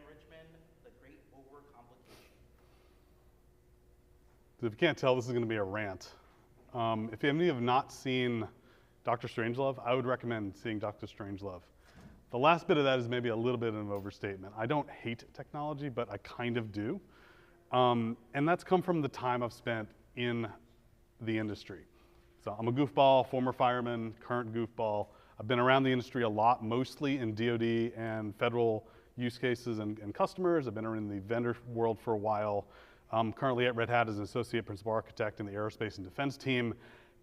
Richman, the great overcomplication. If you can't tell, this is going to be a rant. If any of you have not seen Dr. Strangelove, I would recommend seeing Dr. Strangelove. The last bit of that is maybe a little bit of an overstatement. I don't hate technology, but I kind of do. And that's come from the time I've spent in the industry. So I'm a goofball, former fireman, current goofball. I've been around the industry a lot, mostly in DoD and federal use cases and customers. I've been in the vendor world for a while. I'm currently at Red Hat as an associate principal architect in the aerospace and defense team,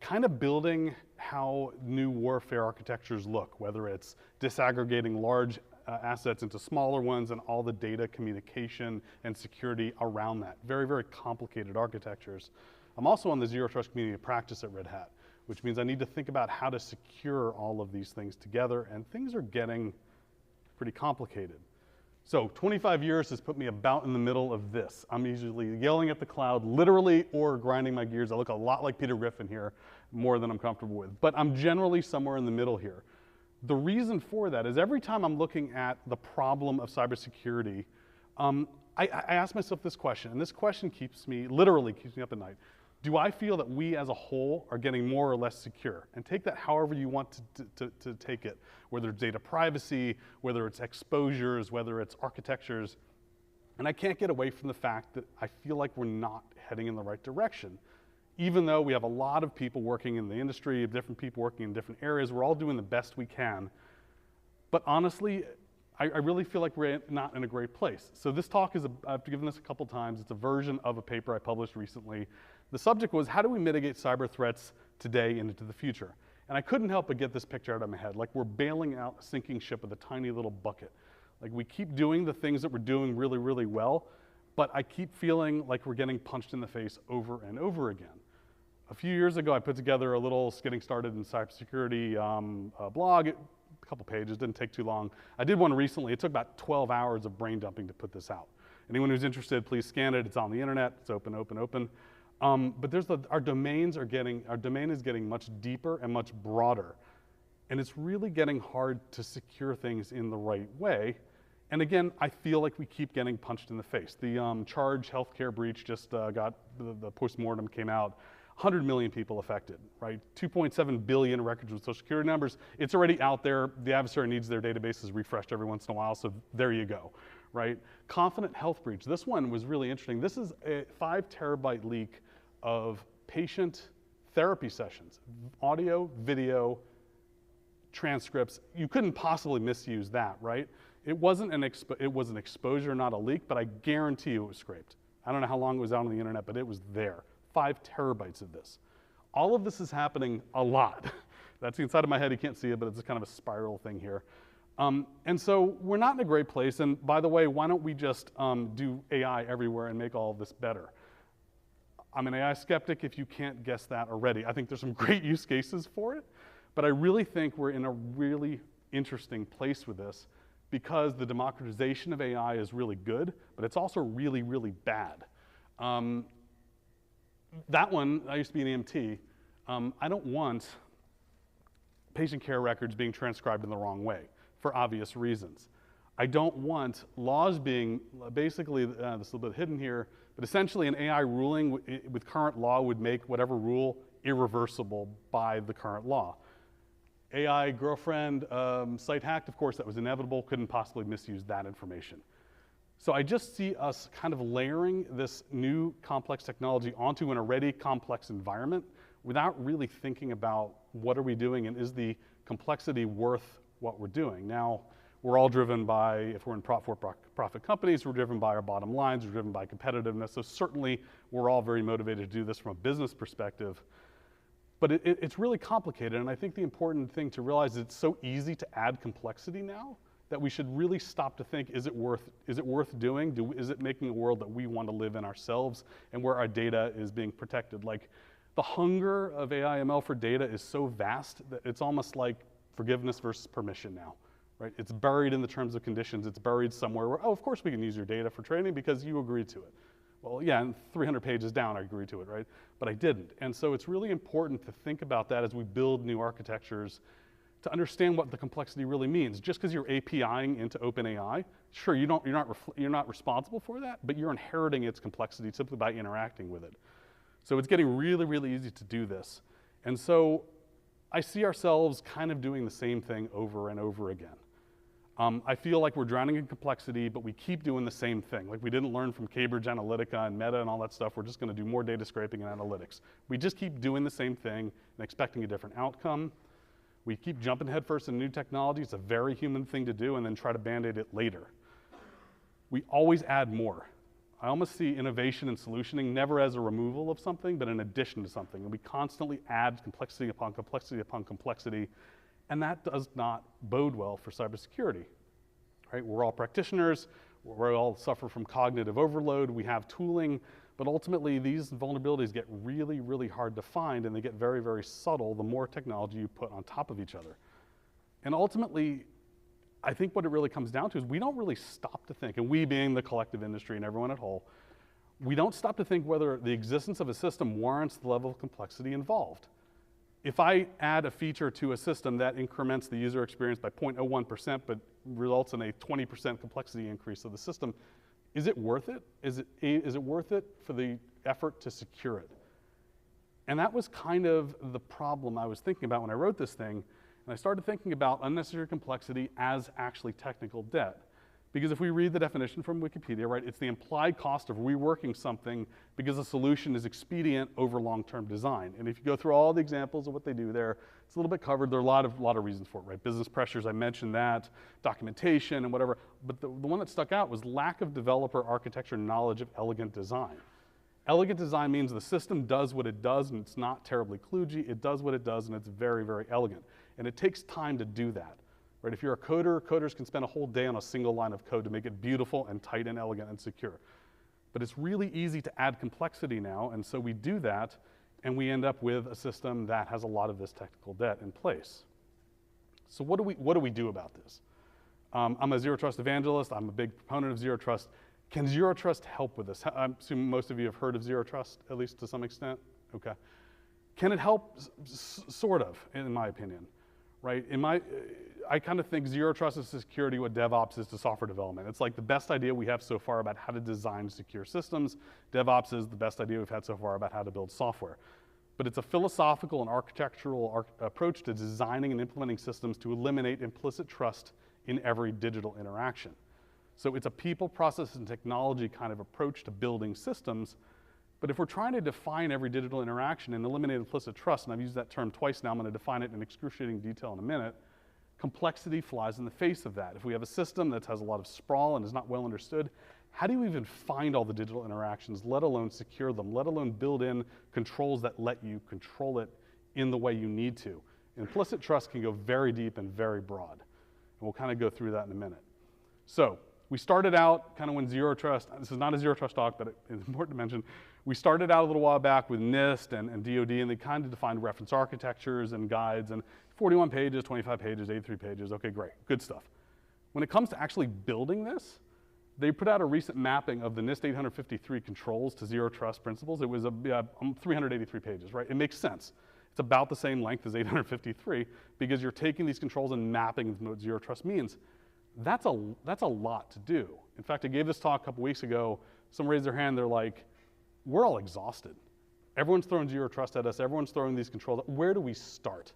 kind of building how new warfare architectures look, whether it's disaggregating large assets into smaller ones and all the data communication and security around that. Very, very complicated architectures. I'm also on the Zero Trust Community of Practice at Red Hat, which means I need to think about how to secure all of these things together, and things are getting pretty complicated. So 25 years has put me about in the middle of this. I'm usually yelling at the cloud, literally, or grinding my gears. I look a lot like Peter Griffin here, more than I'm comfortable with. But I'm generally somewhere in the middle here. The reason for that is every time I'm looking at the problem of cybersecurity, I ask myself this question, and this question literally keeps me up at night. Do I feel that we as a whole are getting more or less secure? And take that however you want to take it, whether it's data privacy, whether it's exposures, whether it's architectures. And I can't get away from the fact that I feel like we're not heading in the right direction. Even though we have a lot of people working in the industry, different people working in different areas, we're all doing the best we can. But honestly, I really feel like we're not in a great place. So this talk is, I've given this a couple times, it's a version of a paper I published recently. The subject was, how do we mitigate cyber threats today and into the future? And I couldn't help but get this picture out of my head, like we're bailing out a sinking ship with a tiny little bucket. Like we keep doing the things that we're doing really, really well, but I keep feeling like we're getting punched in the face over and over again. A few years ago, I put together a little getting started in cybersecurity blog, a couple pages, didn't take too long. I did one recently. It took about 12 hours of brain dumping to put this out. Anyone who's interested, please scan it. It's on the internet. It's open, open, open. But our domain is getting much deeper and much broader. And it's really getting hard to secure things in the right way. And again, I feel like we keep getting punched in the face. The Charge healthcare breach just got, the postmortem came out. 100 million people affected, right? 2.7 billion records with social security numbers. It's already out there. The adversary needs their databases refreshed every once in a while, so there you go, right? Confident health breach. This one was really interesting. This is a 5 terabyte leak of patient therapy sessions, audio, video, transcripts. You couldn't possibly misuse that, right? It was an exposure, not a leak, but I guarantee you it was scraped. I don't know how long it was out on the internet, but it was there. 5 terabytes of this. All of this is happening a lot. That's the inside of my head, you can't see it, but it's kind of a spiral thing here. And so we're not in a great place, and by the way, why don't we just do AI everywhere and make all of this better? I'm an AI skeptic if you can't guess that already. I think there's some great use cases for it, but I really think we're in a really interesting place with this because the democratization of AI is really good, but it's also really, really bad. That one, I used to be an EMT. I don't want patient care records being transcribed in the wrong way for obvious reasons. I don't want laws being, basically, this is a little bit hidden here, but essentially an AI ruling with current law would make whatever rule irreversible by the current law. AI girlfriend site hacked, of course, that was inevitable, couldn't possibly misuse that information. So I just see us kind of layering this new complex technology onto an already complex environment without really thinking about what are we doing and is the complexity worth what we're doing. Now, we're all driven by, if we're in for-profit companies, we're driven by our bottom lines, we're driven by competitiveness. So certainly we're all very motivated to do this from a business perspective. But it's really complicated, and I think the important thing to realize is it's so easy to add complexity now that we should really stop to think, is it worth doing? Is it making a world that we want to live in ourselves and where our data is being protected? Like, the hunger of AI ML for data is so vast that it's almost like forgiveness versus permission now, right? It's buried in the terms of conditions. It's buried somewhere where, oh, of course we can use your data for training because you agreed to it. Well, yeah, and 300 pages down, I agreed to it, right? But I didn't. And so it's really important to think about that as we build new architectures to understand what the complexity really means. Just because you're APIing into OpenAI, sure, you're not responsible for that, but you're inheriting its complexity simply by interacting with it. So it's getting really, really easy to do this. And so I see ourselves kind of doing the same thing over and over again. I feel like we're drowning in complexity, but we keep doing the same thing. Like we didn't learn from Cambridge Analytica and Meta and all that stuff. We're just going to do more data scraping and analytics. We just keep doing the same thing and expecting a different outcome. We keep jumping headfirst into new technology. It's a very human thing to do, and then try to band-aid it later. We always add more. I almost see innovation and solutioning never as a removal of something, but an addition to something. And we constantly add complexity upon complexity upon complexity. And that does not bode well for cybersecurity, right? We're all practitioners, we all suffer from cognitive overload, we have tooling, but ultimately these vulnerabilities get really, really hard to find, and they get very, very subtle the more technology you put on top of each other. And ultimately, I think what it really comes down to is we don't really stop to think, and we being the collective industry and everyone at whole, we don't stop to think whether the existence of a system warrants the level of complexity involved. If I add a feature to a system that increments the user experience by 0.01%, but results in a 20% complexity increase of the system, is it worth it? Is it worth it for the effort to secure it? And that was kind of the problem I was thinking about when I wrote this thing. And I started thinking about unnecessary complexity as actually technical debt. Because if we read the definition from Wikipedia, right, it's the implied cost of reworking something because a solution is expedient over long-term design. And if you go through all the examples of what they do there, it's a little bit covered. There are a lot of reasons for it, right? Business pressures, I mentioned that, documentation and whatever. But the one that stuck out was lack of developer architecture knowledge of elegant design. Elegant design means the system does what it does and it's not terribly kludgy. It does what it does and it's very, very elegant. And it takes time to do that. Right? If you're a coder, coders can spend a whole day on a single line of code to make it beautiful and tight and elegant and secure. But it's really easy to add complexity now, and so we do that, and we end up with a system that has a lot of this technical debt in place. So what do we do about this? I'm a zero trust evangelist. I'm a big proponent of zero trust. Can zero trust help with this? I assume most of you have heard of zero trust, at least to some extent. Okay. Can it help? Sort of, in my opinion. Right? I kind of think zero trust is to security what DevOps is to software development. It's like the best idea we have so far about how to design secure systems. DevOps is the best idea we've had so far about how to build software. But it's a philosophical and architectural approach to designing and implementing systems to eliminate implicit trust in every digital interaction. So it's a people, process, and technology kind of approach to building systems. But if we're trying to define every digital interaction and eliminate implicit trust, and I've used that term twice now, I'm going to define it in excruciating detail in a minute, complexity flies in the face of that. If we have a system that has a lot of sprawl and is not well understood, how do you even find all the digital interactions, let alone secure them, let alone build in controls that let you control it in the way you need to? Implicit trust can go very deep and very broad. And we'll kind of go through that in a minute. So we started out kind of when zero trust, this is not a zero trust talk, but it's important to mention, we started out a little while back with NIST and DoD, and they kind of defined reference architectures and guides, and 41 pages, 25 pages, 83 pages, okay, great, good stuff. When it comes to actually building this, they put out a recent mapping of the NIST 853 controls to zero trust principles. It was 383 pages, right? It makes sense. It's about the same length as 853 because you're taking these controls and mapping what zero trust means. That's a lot to do. In fact, I gave this talk a couple weeks ago. Someone raised their hand, they're like, we're all exhausted. Everyone's throwing zero trust at us. Everyone's throwing these controls. Where do we start?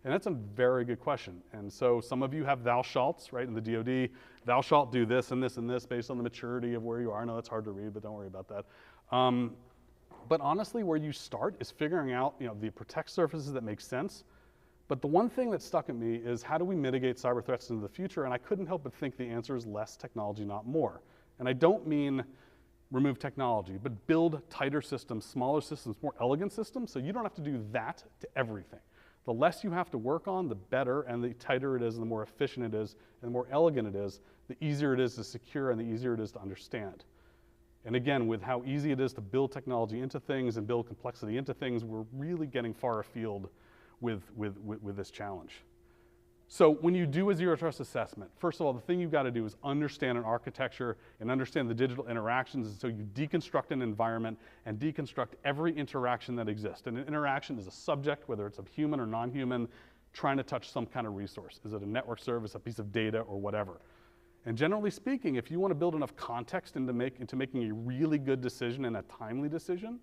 And that's a very good question. And so some of you have thou shalts, right, in the DoD. Thou shalt do this and this and this based on the maturity of where you are. I know that's hard to read, but don't worry about that. But honestly, where you start is figuring out, the protect surfaces that make sense. But the one thing that stuck at me is how do we mitigate cyber threats into the future? And I couldn't help but think the answer is less technology, not more. And I don't mean remove technology, but build tighter systems, smaller systems, more elegant systems, so you don't have to do that to everything. The less you have to work on, the better, and the tighter it is, and the more efficient it is, and the more elegant it is, the easier it is to secure and the easier it is to understand. And again, with how easy it is to build technology into things and build complexity into things, we're really getting far afield with this challenge. So when you do a zero trust assessment, first of all, the thing you've got to do is understand an architecture and understand the digital interactions. And so you deconstruct an environment and deconstruct every interaction that exists. And an interaction is a subject, whether it's a human or non-human. trying to touch some kind of resource. Is it a network service, a piece of data, or whatever? And generally speaking, if you want to build enough context into making a really good decision and a timely decision,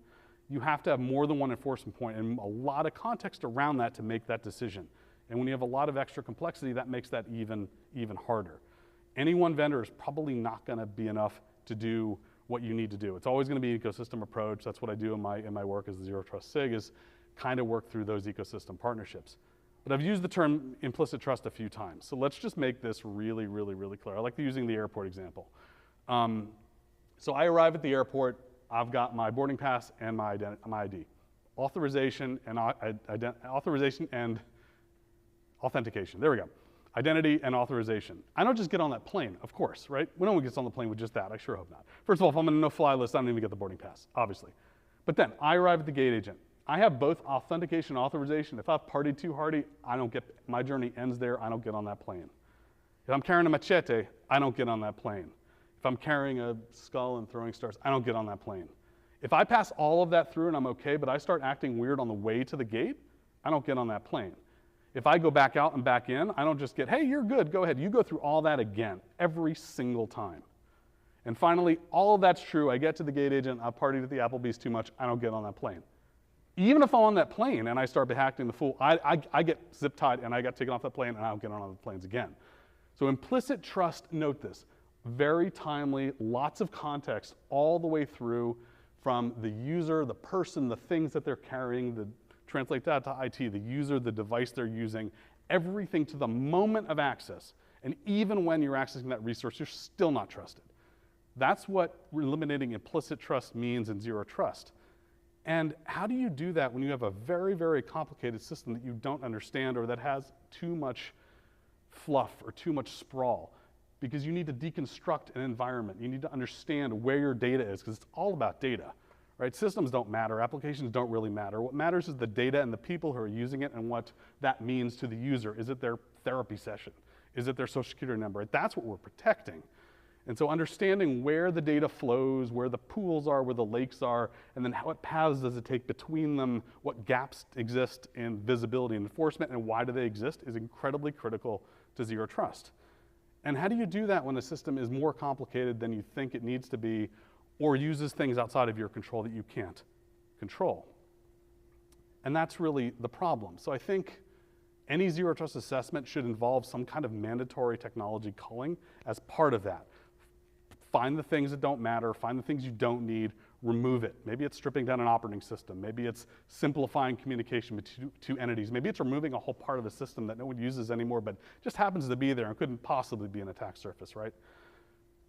you have to have more than one enforcement point and a lot of context around that to make that decision. And when you have a lot of extra complexity, that makes that even harder. Any one vendor is probably not going to be enough to do what you need to do. It's always going to be an ecosystem approach. That's what I do in my work as a Zero Trust SIG, is kind of work through those ecosystem partnerships. But I've used the term implicit trust a few times. So let's just make this really, really, really clear. I like using the airport example. So I arrive at the airport. I've got my boarding pass and my ID. Authorization and authentication. There we go. Identity and authorization. I don't just get on that plane, of course, right? No one gets on the plane with just that. I sure hope not. First of all, if I'm on a no-fly list, I don't even get the boarding pass, obviously. But then I arrive at the gate agent. I have both authentication and authorization. If I've partied too hardy, my journey ends there. I don't get on that plane. If I'm carrying a machete, I don't get on that plane. If I'm carrying a skull and throwing stars, I don't get on that plane. If I pass all of that through and I'm okay, but I start acting weird on the way to the gate, I don't get on that plane. If I go back out and back in, I don't just get, hey, you're good, go ahead. You go through all that again, every single time. And finally, all of that's true. I get to the gate agent, I partied at the Applebee's too much, I don't get on that plane. Even if I'm on that plane and I start acting the fool, I get zip tied and I got taken off that plane and I don't get on other planes again. So implicit trust, note this, very timely, lots of context all the way through from the user, the person, the things that they're carrying, translate that to IT, the user, the device they're using, everything to the moment of access. And even when you're accessing that resource, you're still not trusted. That's what eliminating implicit trust means in Zero Trust. And how do you do that when you have a very, very complicated system that you don't understand or that has too much fluff or too much sprawl? Because you need to deconstruct an environment. You need to understand where your data is, because it's all about data, right? Systems don't matter. Applications don't really matter. What matters is the data and the people who are using it and what that means to the user. Is it their therapy session? Is it their social security number? That's what we're protecting. And so understanding where the data flows, where the pools are, where the lakes are, and then what paths does it take between them, what gaps exist in visibility and enforcement, and why do they exist is incredibly critical to Zero Trust. And how do you do that when the system is more complicated than you think it needs to be, or uses things outside of your control that you can't control? And that's really the problem. So I think any Zero Trust assessment should involve some kind of mandatory technology culling as part of that. Find the things that don't matter, find the things you don't need, remove it. Maybe it's stripping down an operating system. Maybe it's simplifying communication between two entities. Maybe it's removing a whole part of the system that no one uses anymore, but just happens to be there and couldn't possibly be an attack surface, right?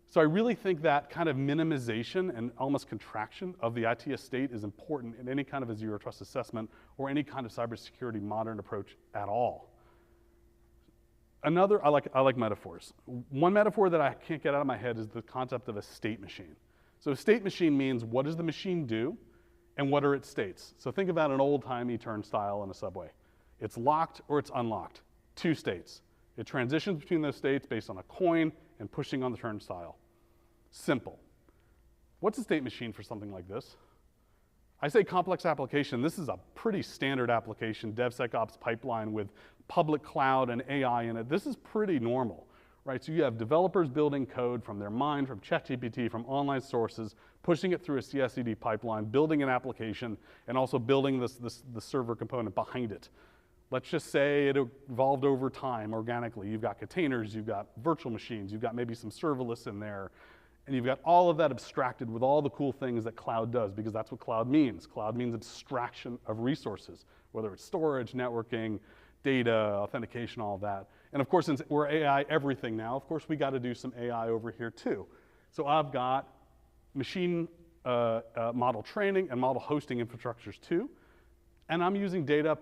So I really think that kind of minimization and almost contraction of the IT estate is important in any kind of a Zero Trust assessment or any kind of cybersecurity modern approach at all. I like metaphors. One metaphor that I can't get out of my head is the concept of a state machine. So a state machine means what does the machine do and what are its states? So think about an old-timey turnstile in a subway. It's locked or it's unlocked. 2 states. It transitions between those states based on a coin and pushing on the turnstile. Simple. What's a state machine for something like this? I say complex application. This is a pretty standard application, DevSecOps pipeline with public cloud and AI in it. This is pretty normal, right? So you have developers building code from their mind, from ChatGPT, from online sources, pushing it through a CI/CD pipeline, building an application, and also building the server component behind it. Let's just say it evolved over time organically. You've got containers, you've got virtual machines, you've got maybe some serverless in there, and you've got all of that abstracted with all the cool things that cloud does, because that's what cloud means. Cloud means abstraction of resources, whether it's storage, networking, data, authentication, all of that. And of course, since we're AI everything now, of course we got to do some AI over here too. So I've got machine model training and model hosting infrastructures too. And I'm using data,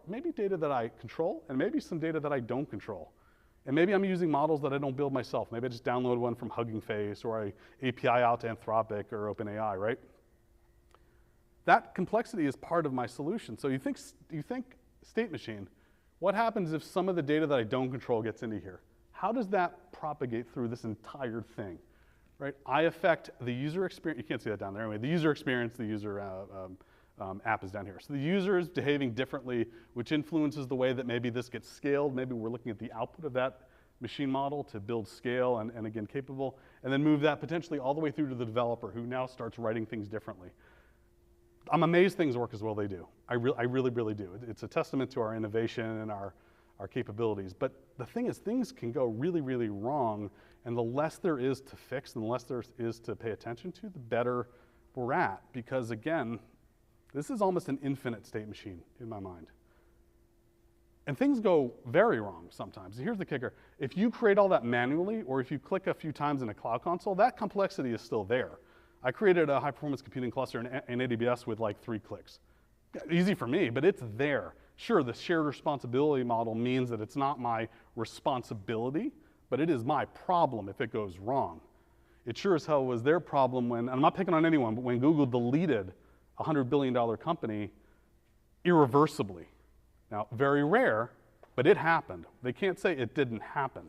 maybe data that I control, and maybe some data that I don't control. And maybe I'm using models that I don't build myself. Maybe I just download one from Hugging Face, or I API out to Anthropic or OpenAI, right? That complexity is part of my solution. So you think state machine, what happens if some of the data that I don't control gets into here? How does that propagate through this entire thing, right? I affect the user experience. You can't see that down there anyway. The user experience, the user app is down here. So the user is behaving differently, which influences the way that maybe this gets scaled. Maybe we're looking at the output of that machine model to build scale and again, capable, and then move that potentially all the way through to the developer who now starts writing things differently. I'm amazed things work as well they do. I really, really do. It's a testament to our innovation and our capabilities. But the thing is, things can go really, really wrong, and the less there is to fix and the less there is to pay attention to, the better we're at. Because again, this is almost an infinite state machine in my mind. And things go very wrong sometimes. Here's the kicker. If you create all that manually, or if you click a few times in a cloud console, that complexity is still there. I created a high-performance computing cluster in AWS with like 3 clicks. Easy for me, but it's there. Sure, the shared responsibility model means that it's not my responsibility, but it is my problem if it goes wrong. It sure as hell was their problem when, and I'm not picking on anyone, but when Google deleted a $100 billion company irreversibly. Now, very rare, but it happened. They can't say it didn't happen.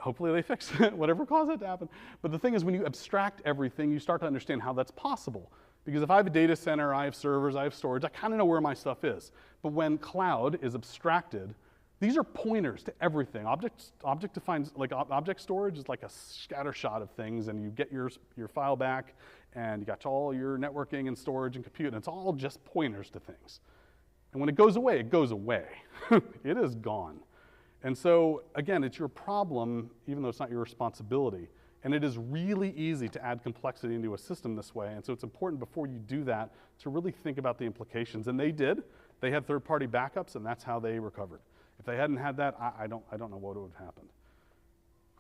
Hopefully they fix it, whatever caused it to happen. But the thing is, when you abstract everything, you start to understand how that's possible. Because if I have a data center, I have servers, I have storage, I kind of know where my stuff is. But when cloud is abstracted, these are pointers to everything. Object-defined, like object storage is like a scatter shot of things, and you get your file back, and you got all your networking and storage and compute, and it's all just pointers to things. And when it goes away, it goes away. It is gone. And so, again, it's your problem, even though it's not your responsibility. And it is really easy to add complexity into a system this way. And so it's important before you do that to really think about the implications. And they did. They had third-party backups, and that's how they recovered. If they hadn't had that, I don't know what would have happened.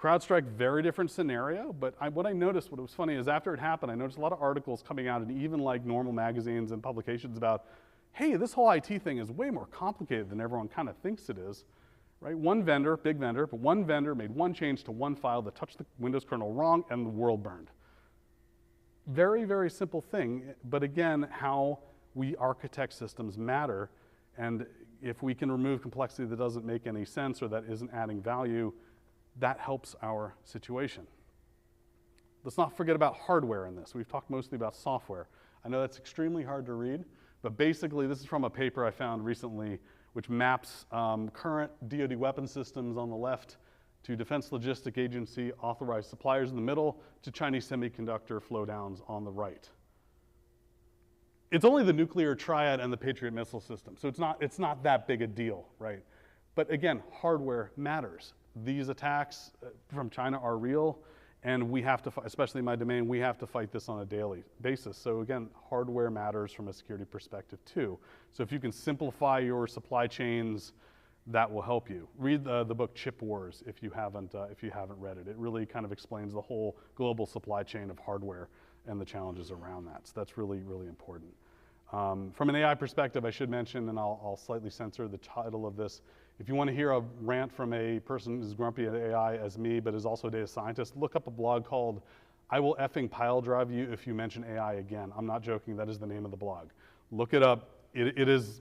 CrowdStrike, very different scenario. But what I noticed, what was funny, is after it happened, I noticed a lot of articles coming out, and even like normal magazines and publications about, hey, this whole IT thing is way more complicated than everyone kind of thinks it is. Right? One vendor, big vendor, but one vendor made one change to one file that touched the Windows kernel wrong, and the world burned. Very, very simple thing, but again, how we architect systems matter, and if we can remove complexity that doesn't make any sense or that isn't adding value, that helps our situation. Let's not forget about hardware in this. We've talked mostly about software. I know that's extremely hard to read, but basically this is from a paper I found recently which maps current DoD weapon systems on the left to Defense Logistic Agency authorized suppliers in the middle to Chinese semiconductor flowdowns on the right. It's only the nuclear triad and the Patriot missile system, so it's not that big a deal, right? But again, hardware matters. These attacks from China are real, and we have to, especially in my domain, we have to fight this on a daily basis. So again, hardware matters from a security perspective too. So if you can simplify your supply chains, that will help you. Read the book Chip Wars if you haven't read it. It really kind of explains the whole global supply chain of hardware and the challenges around that. So that's really, really important. From an AI perspective, I should mention, and I'll slightly censor the title of this, if you want to hear a rant from a person who's grumpy at AI as me, but is also a data scientist, look up a blog called I Will Effing Pile Drive You If You Mention AI Again. I'm not joking, that is the name of the blog. Look it up. It is,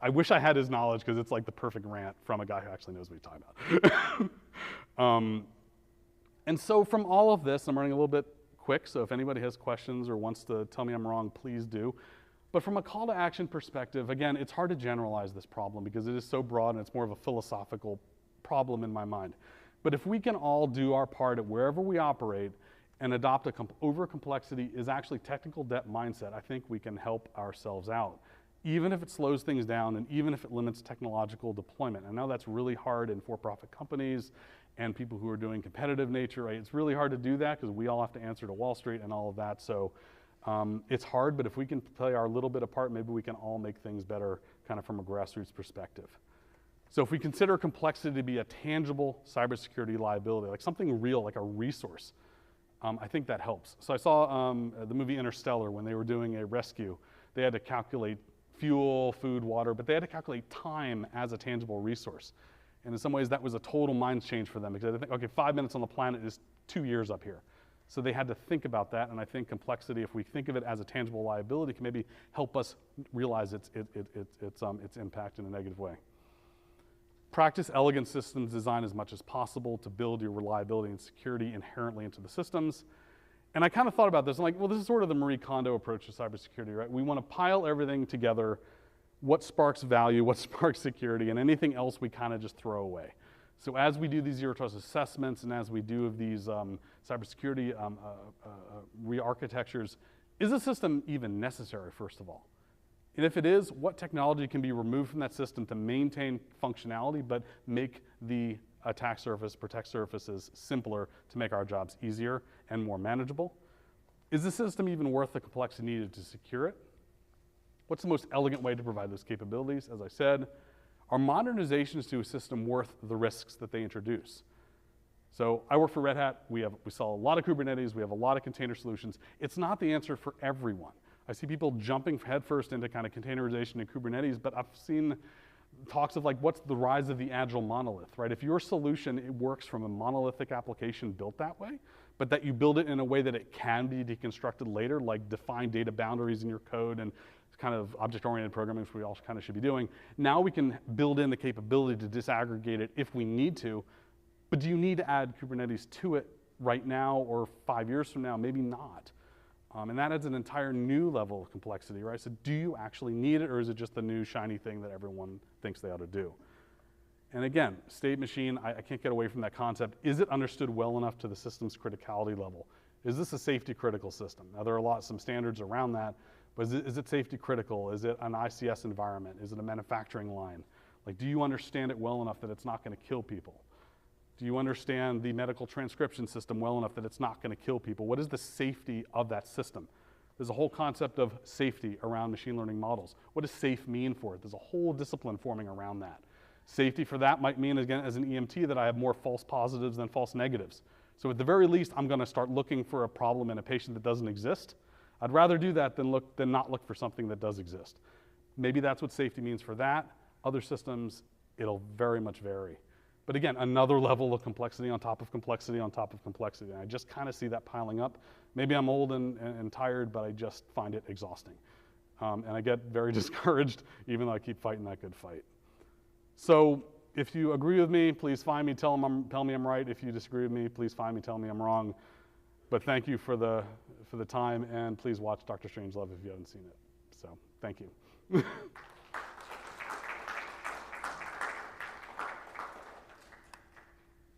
I wish I had his knowledge because it's like the perfect rant from a guy who actually knows what he's talking about. And so from all of this, I'm running a little bit quick, so if anybody has questions or wants to tell me I'm wrong, please do. But from a call to action perspective, again, it's hard to generalize this problem because it is so broad and it's more of a philosophical problem in my mind. But if we can all do our part at wherever we operate and adopt a over-complexity is actually technical debt mindset, I think we can help ourselves out, even if it slows things down and even if it limits technological deployment. I know that's really hard in for-profit companies and people who are doing competitive nature, right? It's really hard to do that because we all have to answer to Wall Street and all of that. So it's hard, but if we can play our little bit apart, maybe we can all make things better kind of from a grassroots perspective. So if we consider complexity to be a tangible cybersecurity liability, like something real, like a resource, I think that helps. So I saw the movie Interstellar when they were doing a rescue. They had to calculate fuel, food, water, but they had to calculate time as a tangible resource. And in some ways, that was a total mind change for them because they think, okay, 5 minutes on the planet is 2 years up here. So they had to think about that, and I think complexity, if we think of it as a tangible liability, can maybe help us realize its impact in a negative way. Practice elegant systems design as much as possible to build your reliability and security inherently into the systems. And I kind of thought about this. I'm like, well, this is sort of the Marie Kondo approach to cybersecurity, right? We want to pile everything together, what sparks value, what sparks security, and anything else we kind of just throw away. So as we do these zero trust assessments and as we do these cybersecurity re-architectures, is the system even necessary, first of all? And if it is, what technology can be removed from that system to maintain functionality but make the attack surface, protect surfaces simpler to make our jobs easier and more manageable? Is the system even worth the complexity needed to secure it? What's the most elegant way to provide those capabilities? As I said, are modernizations to a system worth the risks that they introduce? So I work for Red Hat. We sell a lot of Kubernetes. We have a lot of container solutions. It's not the answer for everyone. I see people jumping headfirst into kind of containerization and Kubernetes, but I've seen talks of like, what's the rise of the agile monolith, right? If your solution, it works from a monolithic application built that way, but that you build it in a way that it can be deconstructed later, like define data boundaries in your code and kind of object-oriented programming, which we all kind of should be doing. Now we can build in the capability to disaggregate it if we need to, but do you need to add Kubernetes to it right now or 5 years from now? Maybe not. And that adds an entire new level of complexity, right? So do you actually need it, or is it just the new shiny thing that everyone thinks they ought to do? And again, state machine, I can't get away from that concept. Is it understood well enough to the system's criticality level? Is this a safety critical system? Now there are some standards around that, but is it safety critical? Is it an ICS environment? Is it a manufacturing line? Like, do you understand it well enough that it's not going to kill people? Do you understand the medical transcription system well enough that it's not going to kill people? What is the safety of that system? There's a whole concept of safety around machine learning models. What does safe mean for it? There's a whole discipline forming around that. Safety for that might mean, again, as an EMT, that I have more false positives than false negatives. So at the very least, I'm going to start looking for a problem in a patient that doesn't exist. I'd rather do that than not look for something that does exist. Maybe that's what safety means for that. Other systems, it'll very much vary. But again, another level of complexity on top of complexity on top of complexity. And I just kind of see that piling up. Maybe I'm old and tired, but I just find it exhausting. And I get very discouraged, even though I keep fighting that good fight. So if you agree with me, please find me, tell me I'm right. If you disagree with me, please find me, tell me I'm wrong. But thank you for the time, and please watch Dr. Strangelove if you haven't seen it. So thank you.